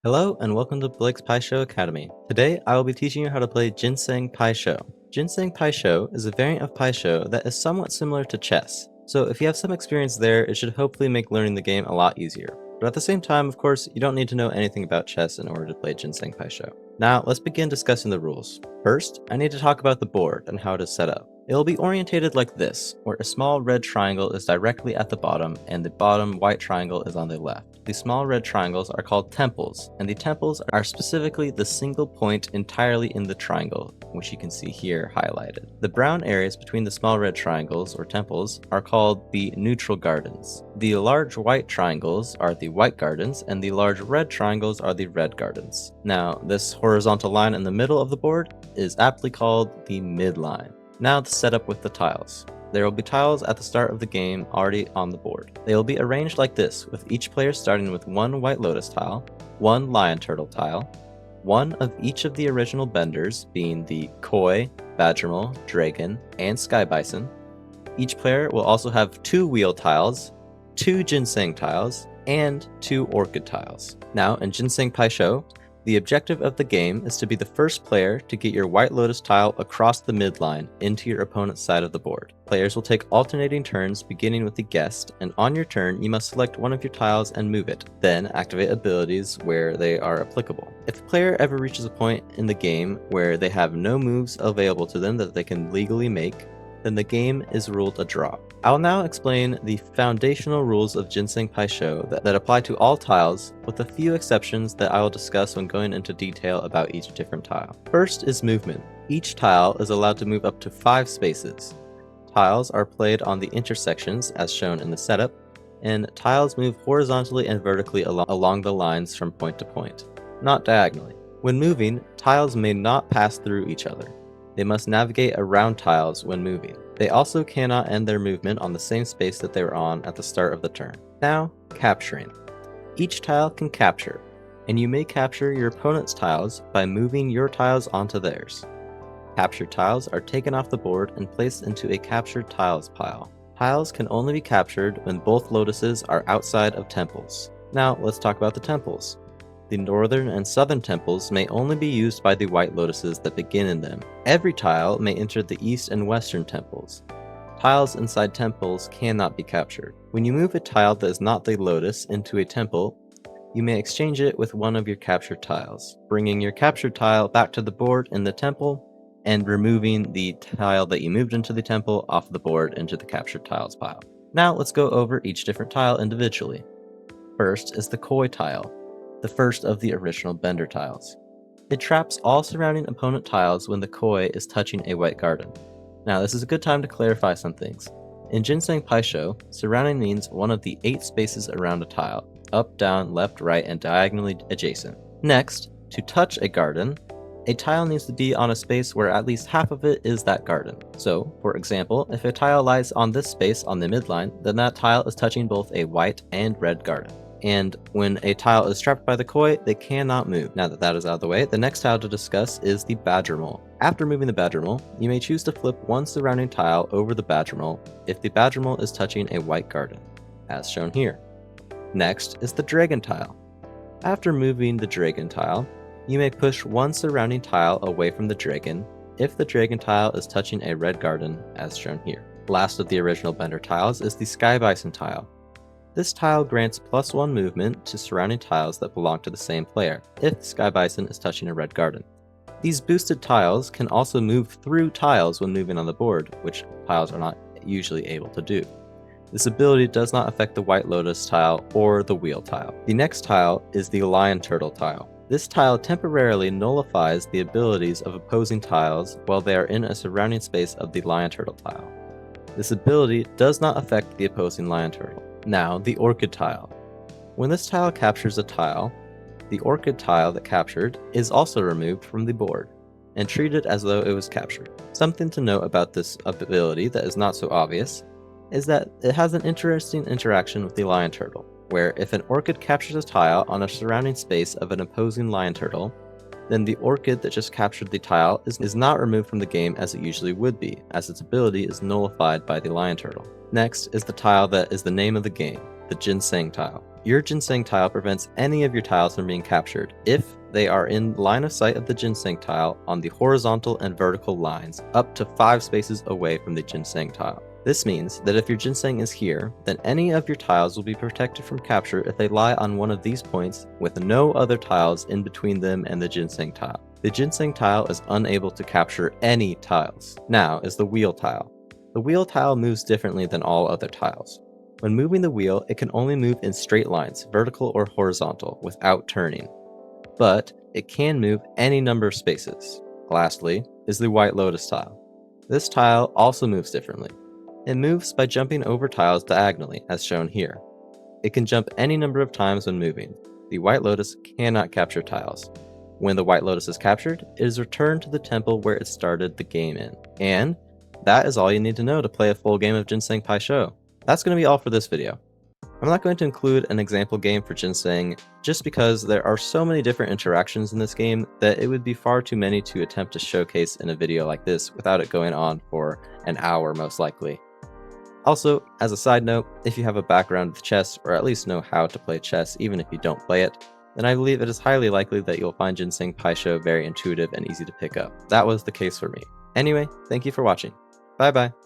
Hello and welcome to Blake's Pai Sho Academy. Today I will be teaching you how to play Ginseng Pai Sho. Ginseng Pai Sho is a variant of Pai Sho that is somewhat similar to chess, so if you have some experience there, it should hopefully make learning the game a lot easier. But at the same time, of course, you don't need to know anything about chess in order to play Ginseng Pai Sho. Now, let's begin discussing the rules. First, I need to talk about the board and how it is set up. It will be orientated like this, where a small red triangle is directly at the bottom and the bottom white triangle is on the left. The small red triangles are called temples, and the temples are specifically the single point entirely in the triangle, which you can see here highlighted. The brown areas between the small red triangles, or temples, are called the neutral gardens. The large white triangles are the white gardens, and the large red triangles are the red gardens. Now, this horizontal line in the middle of the board is aptly called the midline. Now the setup with the tiles. There will be tiles at the start of the game already on the board. They will be arranged like this, with each player starting with one white lotus tile, one lion turtle tile, one of each of the original benders being the koi, badgermole, dragon, and sky bison. Each player will also have two wheel tiles, two ginseng tiles, and two orchid tiles. Now in Ginseng Pai Sho, the objective of the game is to be the first player to get your white lotus tile across the midline into your opponent's side of the board. Players will take alternating turns beginning with the guest, and on your turn you must select one of your tiles and move it, then activate abilities where they are applicable. If a player ever reaches a point in the game where they have no moves available to them that they can legally make, then the game is ruled a draw. I will now explain the foundational rules of Ginseng Pai Sho that apply to all tiles, with a few exceptions that I will discuss when going into detail about each different tile. First is movement. Each tile is allowed to move up to 5 spaces. Tiles are played on the intersections as shown in the setup, and tiles move horizontally and vertically along the lines from point to point, not diagonally. When moving, tiles may not pass through each other. They must navigate around tiles when moving. They also cannot end their movement on the same space that they were on at the start of the turn. Now, capturing. Each tile can capture, and you may capture your opponent's tiles by moving your tiles onto theirs. Captured tiles are taken off the board and placed into a captured tiles pile. Tiles can only be captured when both lotuses are outside of temples. Now, let's talk about the temples. The northern and southern temples may only be used by the white lotuses that begin in them. Every tile may enter the east and western temples. Tiles inside temples cannot be captured. When you move a tile that is not the lotus into a temple, you may exchange it with one of your captured tiles, bringing your captured tile back to the board in the temple and removing the tile that you moved into the temple off the board into the captured tiles pile. Now let's go over each different tile individually. First is the koi tile, the first of the original bender tiles. It traps all surrounding opponent tiles when the koi is touching a white garden. Now this is a good time to clarify some things. In Ginseng Pai Sho, surrounding means one of the 8 spaces around a tile, up, down, left, right, and diagonally adjacent. Next, to touch a garden, a tile needs to be on a space where at least half of it is that garden. So, for example, if a tile lies on this space on the midline, then that tile is touching both a white and red garden. And when a tile is trapped by the koi, they cannot move. Now that that is out of the way, the next tile to discuss is the Badgermole. After moving the Badgermole, you may choose to flip one surrounding tile over the Badgermole if the Badgermole is touching a white garden, as shown here. Next is the Dragon tile. After moving the Dragon tile, you may push one surrounding tile away from the Dragon if the Dragon tile is touching a red garden, as shown here. Last of the original bender tiles is the Sky Bison tile. This tile grants +1 movement to surrounding tiles that belong to the same player, if the Sky Bison is touching a red garden. These boosted tiles can also move through tiles when moving on the board, which tiles are not usually able to do. This ability does not affect the white lotus tile or the wheel tile. The next tile is the lion turtle tile. This tile temporarily nullifies the abilities of opposing tiles while they are in a surrounding space of the lion turtle tile. This ability does not affect the opposing lion turtle. Now, the orchid tile. When this tile captures a tile, the orchid tile that captured is also removed from the board and treated as though it was captured. Something to note about this ability that is not so obvious is that it has an interesting interaction with the lion turtle, where if an orchid captures a tile on a surrounding space of an opposing lion turtle, then the orchid that just captured the tile is not removed from the game as it usually would be, as its ability is nullified by the lion turtle. Next is the tile that is the name of the game, the Ginseng tile. Your ginseng tile prevents any of your tiles from being captured if they are in line of sight of the ginseng tile on the horizontal and vertical lines up to 5 spaces away from the ginseng tile. This means that if your ginseng is here, then any of your tiles will be protected from capture if they lie on one of these points with no other tiles in between them and the ginseng tile. The ginseng tile is unable to capture any tiles. Now is the wheel tile. The wheel tile moves differently than all other tiles. When moving the wheel, it can only move in straight lines, vertical or horizontal, without turning. But it can move any number of spaces. Lastly is the white lotus tile. This tile also moves differently. It moves by jumping over tiles diagonally, as shown here. It can jump any number of times when moving. The white lotus cannot capture tiles. When the white lotus is captured, it is returned to the temple where it started the game in. And that is all you need to know to play a full game of Ginseng Pai Sho. That's going to be all for this video. I'm not going to include an example game for Ginseng just because there are so many different interactions in this game that it would be far too many to attempt to showcase in a video like this without it going on for an hour most likely. Also, as a side note, if you have a background with chess or at least know how to play chess even if you don't play it, then I believe it is highly likely that you'll find Ginseng Pai Sho very intuitive and easy to pick up. That was the case for me. Anyway, thank you for watching. Bye bye.